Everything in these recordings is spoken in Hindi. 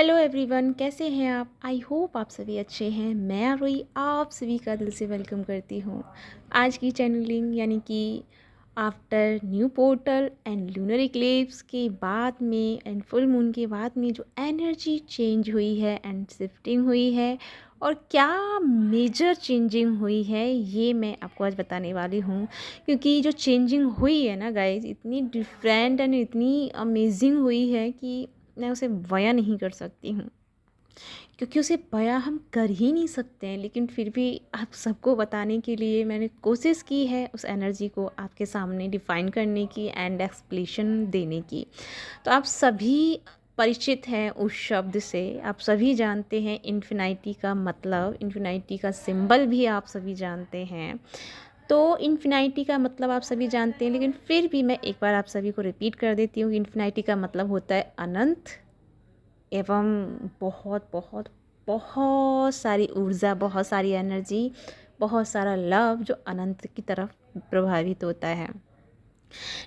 हेलो एवरीवन, कैसे हैं आप। आई होप आप सभी अच्छे हैं। मैं आरोही आप सभी का दिल से वेलकम करती हूँ आज की चैनलिंग यानी कि after new portal and lunar Eclipse के बाद में एंड फुल मून के बाद में जो एनर्जी चेंज हुई है एंड शिफ्टिंग हुई है और क्या मेजर चेंजिंग हुई है ये मैं आपको आज बताने वाली हूँ। क्योंकि जो चेंजिंग हुई है ना गाइज, इतनी डिफरेंट एंड इतनी अमेजिंग हुई है कि मैं उसे बयां नहीं कर सकती हूँ। क्योंकि उसे बयां हम कर ही नहीं सकते हैं, लेकिन फिर भी आप सबको बताने के लिए मैंने कोशिश की है उस एनर्जी को आपके सामने डिफ़ाइन करने की एंड एक्सप्लेनेशन देने की। तो आप सभी परिचित हैं उस शब्द से, आप सभी जानते हैं इन्फिनिटी का मतलब, इन्फिनिटी का सिंबल भी आप सभी जानते हैं। तो इन्फिनिटी का मतलब आप सभी जानते हैं, लेकिन फिर भी मैं एक बार आप सभी को रिपीट कर देती हूँ कि इन्फिनिटी का मतलब होता है अनंत एवं बहुत बहुत बहुत सारी ऊर्जा, बहुत सारी एनर्जी, बहुत सारा लव जो अनंत की तरफ प्रभावित होता है।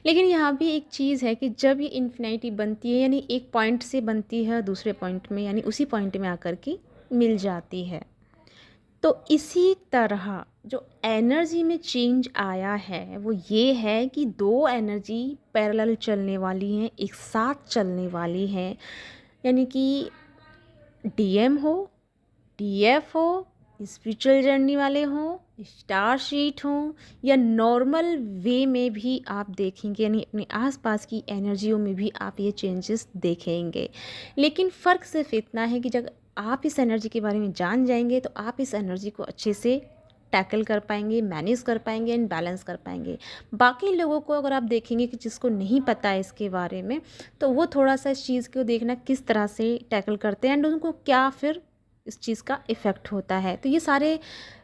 लेकिन यहाँ भी एक चीज़ है कि जब ये इन्फिनिटी बनती है, यानी एक पॉइंट से बनती है दूसरे पॉइंट में, यानी उसी पॉइंट में आकर के मिल जाती है। तो इसी तरह जो एनर्जी में चेंज आया है वो ये है कि दो एनर्जी पैरेलल चलने वाली हैं, एक साथ चलने वाली हैं। यानी कि डीएम हो, डीएफ हो, स्पिरिचुअल जर्नी वाले हों, स्टार शीट हों, या नॉर्मल वे में भी आप देखेंगे, यानी अपने आसपास की एनर्जियों में भी आप ये चेंजेस देखेंगे। लेकिन फ़र्क सिर्फ इतना है कि जब आप इस एनर्जी के बारे में जान जाएंगे तो आप इस एनर्जी को अच्छे से टैकल कर पाएंगे, मैनेज कर पाएंगे एंड बैलेंस कर पाएंगे। बाकी लोगों को अगर आप देखेंगे कि जिसको नहीं पता है इसके बारे में, तो वो थोड़ा सा इस चीज़ को देखना किस तरह से टैकल करते हैं एंड उनको क्या फिर इस चीज़ का इफ़ेक्ट होता है। तो ये सारे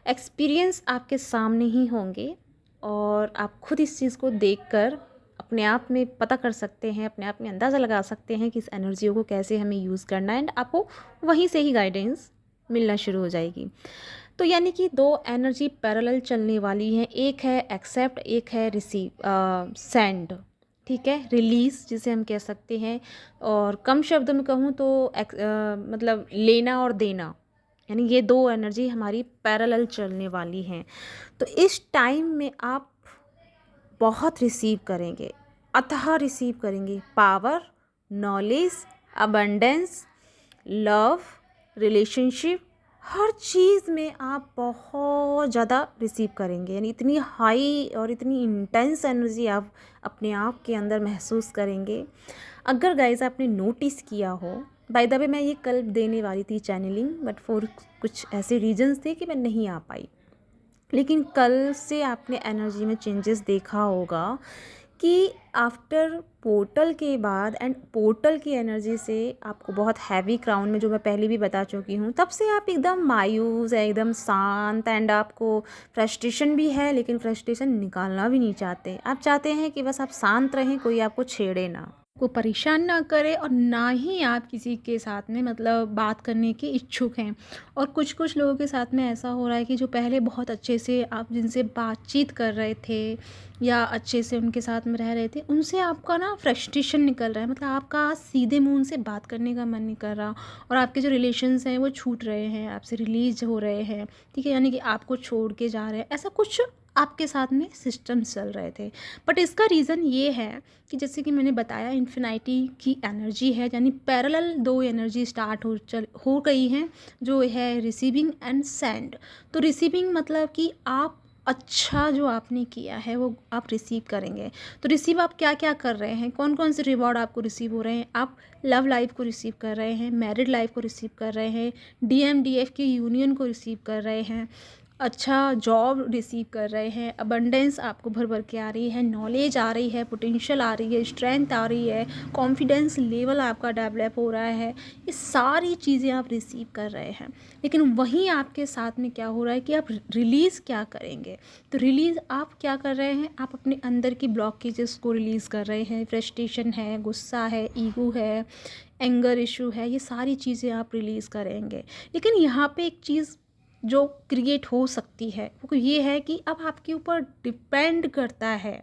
एक्सपीरियंस आपके सामने ही होंगे और आप खुद इस चीज़ को देखकर अपने आप में पता कर सकते हैं, अपने आप में अंदाज़ा लगा सकते हैं कि इस एनर्जियों को कैसे हमें यूज़ करना है एंड आपको वहीं से ही गाइडेंस मिलना शुरू हो जाएगी। तो यानी कि दो एनर्जी पैरेलल चलने वाली हैं, एक है एक्सेप्ट, एक है रिसीव, सेंड, ठीक है, रिलीज़ जिसे हम कह सकते हैं। और कम शब्दों में कहूँ तो मतलब लेना और देना, यानी ये दो एनर्जी हमारी पैरेलल चलने वाली हैं। तो इस टाइम में आप बहुत रिसीव करेंगे, अथाह रिसीव करेंगे, power, knowledge, abundance, love, relationship, हर चीज़ में आप बहुत ज़्यादा रिसीव करेंगे। यानी इतनी हाई और इतनी इंटेंस एनर्जी आप अपने आप के अंदर महसूस करेंगे। अगर गाइस आपने नोटिस किया हो, बाय द वे मैं ये कल देने वाली थी चैनलिंग, बट फॉर कुछ ऐसे रीजंस थे कि मैं नहीं आ पाई। लेकिन कल से आपने एनर्जी में चेंजेस देखा होगा कि आफ्टर पोर्टल के बाद एंड पोर्टल की एनर्जी से आपको बहुत हैवी क्राउन में, जो मैं पहले भी बता चुकी हूँ, तब से आप एकदम मायूस है, एकदम शांत एंड आपको फ्रस्ट्रेशन भी है, लेकिन फ्रस्ट्रेशन निकालना भी नहीं चाहते। आप चाहते हैं कि बस आप शांत रहें, कोई आपको छेड़े ना, को परेशान ना करे, और ना ही आप किसी के साथ में मतलब बात करने के इच्छुक हैं। और कुछ कुछ लोगों के साथ में ऐसा हो रहा है कि जो पहले बहुत अच्छे से आप जिनसे बातचीत कर रहे थे या अच्छे से उनके साथ में रह रहे थे, उनसे आपका ना फ्रस्ट्रेशन निकल रहा है। मतलब आपका सीधे मुंह उनसे बात करने का मन नहीं कर रहा, और आपके जो रिलेशंस हैं वो छूट रहे हैं, आपसे रिलीज हो रहे हैं, ठीक है, यानी कि आपको छोड़ के जा रहे हैं। ऐसा कुछ आपके साथ में सिस्टम चल रहे थे। बट इसका रीज़न ये है कि जैसे कि मैंने बताया, इन्फिनिटी की एनर्जी है, यानी पैरेलल दो एनर्जी स्टार्ट हो गई हैं, जो है रिसीविंग एंड सेंड। तो रिसीविंग मतलब कि आप अच्छा जो आपने किया है वो आप रिसीव करेंगे। तो रिसीव आप क्या क्या कर रहे हैं, कौन कौन से रिवॉर्ड आपको रिसीव हो रहे हैं। आप लव लाइफ को रिसीव कर रहे हैं, मैरिड लाइफ को रिसीव कर रहे हैं, DMDF की यूनियन को रिसीव कर रहे हैं, अच्छा जॉब रिसीव कर रहे हैं, अबंडेंस आपको भर भर के आ रही है, नॉलेज आ रही है, पोटेंशियल आ रही है, स्ट्रेंथ आ रही है, कॉन्फिडेंस लेवल आपका डेवलप हो रहा है। ये सारी चीज़ें आप रिसीव कर रहे हैं। लेकिन वहीं आपके साथ में क्या हो रहा है कि आप रिलीज़ क्या करेंगे। तो रिलीज़ आप क्या कर रहे हैं, आप अपने अंदर की ब्लॉकेजेस को रिलीज़ कर रहे हैं। फ्रस्ट्रेशन है, गुस्सा है, ईगो है, एंगर इशू है, ये सारी चीज़ें आप रिलीज़ करेंगे। लेकिन यहाँ पे एक चीज़ जो क्रिएट हो सकती है वो ये है कि अब आपके ऊपर डिपेंड करता है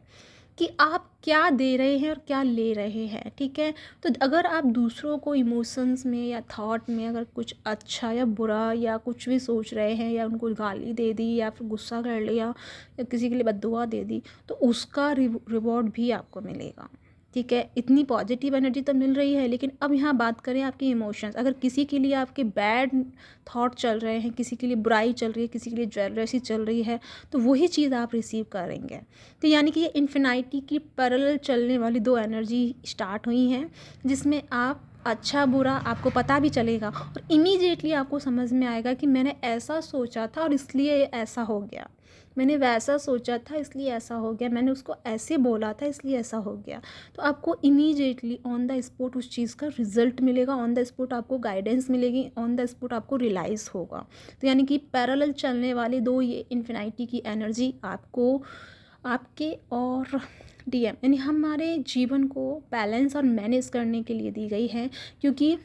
कि आप क्या दे रहे हैं और क्या ले रहे हैं, ठीक है। तो अगर आप दूसरों को इमोशंस में या थॉट में अगर कुछ अच्छा या बुरा या कुछ भी सोच रहे हैं, या उनको गाली दे दी या फिर गुस्सा कर लिया या किसी के लिए बद्दुआ दे दी, तो उसका रिवॉर्ड भी आपको मिलेगा, ठीक है। इतनी पॉजिटिव एनर्जी तो मिल रही है। लेकिन अब यहाँ बात करें आपके इमोशंस, अगर किसी के लिए आपके बैड थॉट चल रहे हैं, किसी के लिए बुराई चल रही है, किसी के लिए जेलसी चल रही है, तो वही चीज़ आप रिसीव करेंगे। तो यानी कि ये इन्फिनिटी की पैरेलल चलने वाली दो एनर्जी स्टार्ट हुई हैं, जिसमें आप अच्छा बुरा आपको पता भी चलेगा और इमीडिएटली आपको समझ में आएगा कि मैंने ऐसा सोचा था और इसलिए ऐसा हो गया, मैंने वैसा सोचा था इसलिए ऐसा हो गया, मैंने उसको ऐसे बोला था इसलिए ऐसा हो गया। तो आपको इमीडिएटली ऑन द स्पॉट उस चीज़ का रिजल्ट मिलेगा, ऑन द स्पॉट आपको गाइडेंस मिलेगी, ऑन द स्पॉट आपको रियलाइज़ होगा। तो यानी कि पैरेलल चलने वाले दो ये इन्फिनिटी की एनर्जी आपको, आपके और डीएम यानी हमारे जीवन को बैलेंस और मैनेज करने के लिए दी गई है। क्योंकि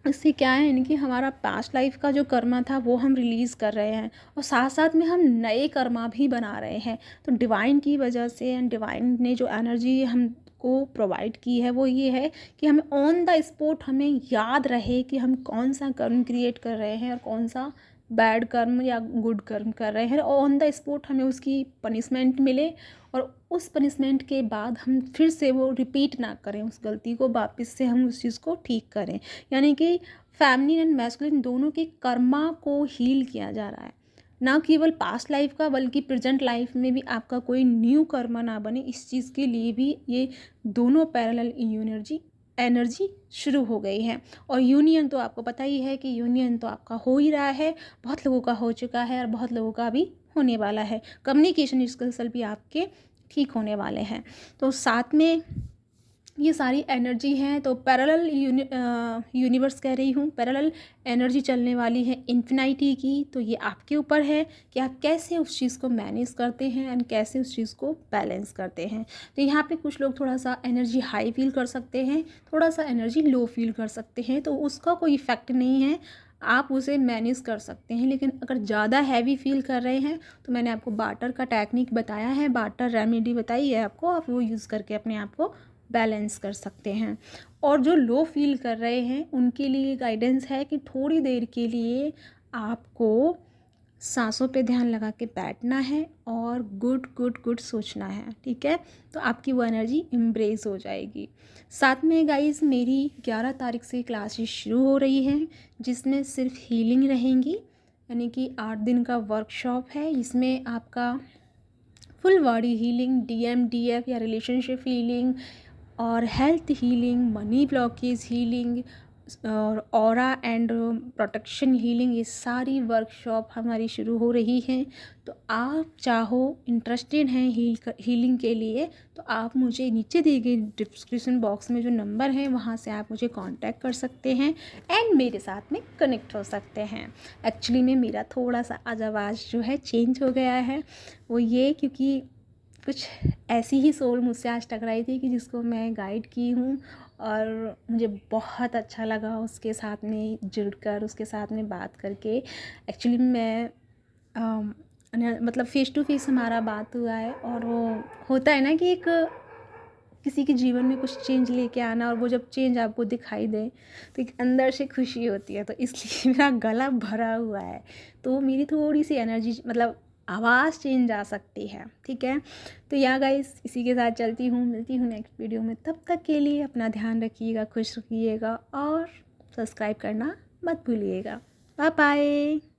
इससे क्या है यानी कि हमारा पास्ट लाइफ का जो कर्मा था वो हम रिलीज़ कर रहे हैं और साथ साथ में हम नए कर्मा भी बना रहे हैं। तो डिवाइन की वजह से एंड डिवाइन ने जो एनर्जी हमको प्रोवाइड की है वो ये है कि हमें ऑन द स्पॉट हमें याद रहे कि हम कौन सा कर्म क्रिएट कर रहे हैं और कौन सा बैड कर्म या गुड कर्म कर रहे हैं, और ऑन द स्पॉट हमें उसकी पनिशमेंट मिले और उस पनिशमेंट के बाद हम फिर से वो रिपीट ना करें, उस गलती को वापस से हम उस चीज़ को ठीक करें। यानी कि फैमिली एंड मैस्कुलिन दोनों के कर्मा को हील किया जा रहा है, ना केवल पास्ट लाइफ का बल्कि प्रेजेंट लाइफ में भी आपका कोई न्यू कर्मा ना बने, इस चीज़ के लिए भी ये दोनों पैरेलल एनर्जी शुरू हो गई है। और यूनियन तो आपको पता ही है कि यूनियन तो आपका हो ही रहा है, बहुत लोगों का हो चुका है और बहुत लोगों का भी होने वाला है। कम्युनिकेशन स्किल्स भी आपके ठीक होने वाले हैं। तो साथ में ये सारी एनर्जी हैं, तो पैरेलल यूनिवर्स कह रही हूँ, पैरेलल एनर्जी चलने वाली है इन्फिनिटी की। तो ये आपके ऊपर है कि आप कैसे उस चीज़ को मैनेज करते हैं एंड कैसे उस चीज़ को बैलेंस करते हैं। तो यहाँ पे कुछ लोग थोड़ा सा एनर्जी हाई फील कर सकते हैं, थोड़ा सा एनर्जी लो फील कर सकते हैं, तो उसका कोई इफ़ेक्ट नहीं है, आप उसे मैनेज कर सकते हैं। लेकिन अगर ज़्यादा हैवी फील कर रहे हैं तो मैंने आपको बाटर का टेक्निक बताया है, बाटर रेमेडी बताई है आपको, आप वो यूज़ करके अपने आप को बैलेंस कर सकते हैं। और जो लो फील कर रहे हैं उनके लिए गाइडेंस है कि थोड़ी देर के लिए आपको सांसों पे ध्यान लगा के बैठना है और गुड गुड गुड सोचना है, ठीक है। तो आपकी वो एनर्जी एम्ब्रेस हो जाएगी। साथ में गाइस मेरी 11 तारीख से क्लासेस शुरू हो रही हैं, जिसमें सिर्फ हीलिंग रहेंगी, यानी कि 8 दिन का वर्कशॉप है। इसमें आपका फुल बॉडी हीलिंग, DMDF या रिलेशनशिप हीलिंग और health healing, money blockage healing और ऑरा एंड प्रोटेक्शन हीलिंग, ये सारी वर्कशॉप हमारी शुरू हो रही हैं। तो आप चाहो इंटरेस्टेड हैं हीलिंग के लिए, तो आप मुझे नीचे दिए गए डिस्क्रिप्शन बॉक्स में जो नंबर है वहाँ से आप मुझे कांटेक्ट कर सकते हैं एंड मेरे साथ में कनेक्ट हो सकते हैं। एक्चुअली में मेरा थोड़ा सा आज आवाज़ जो है चेंज हो गया है, वो ये क्योंकि कुछ ऐसी ही सोल मुझसे आज टकराई थी कि जिसको मैं गाइड की हूँ और मुझे बहुत अच्छा लगा उसके साथ में जुड़कर, उसके साथ में बात करके। एक्चुअली मैं मतलब फ़ेस टू फेस हमारा बात हुआ है, और वो होता है ना कि एक किसी के जीवन में कुछ चेंज लेके आना, और वो जब चेंज आपको दिखाई दे तो एक अंदर से खुशी होती है। तो इसलिए मेरा गला भरा हुआ है, तो मेरी थोड़ी सी एनर्जी मतलब आवाज़ चेंज आ सकती है, ठीक है। तो या गाइस इसी के साथ चलती हूँ, मिलती हूँ नेक्स्ट वीडियो में। तब तक के लिए अपना ध्यान रखिएगा, खुश रखिएगा और सब्सक्राइब करना मत भूलिएगा। Bye bye.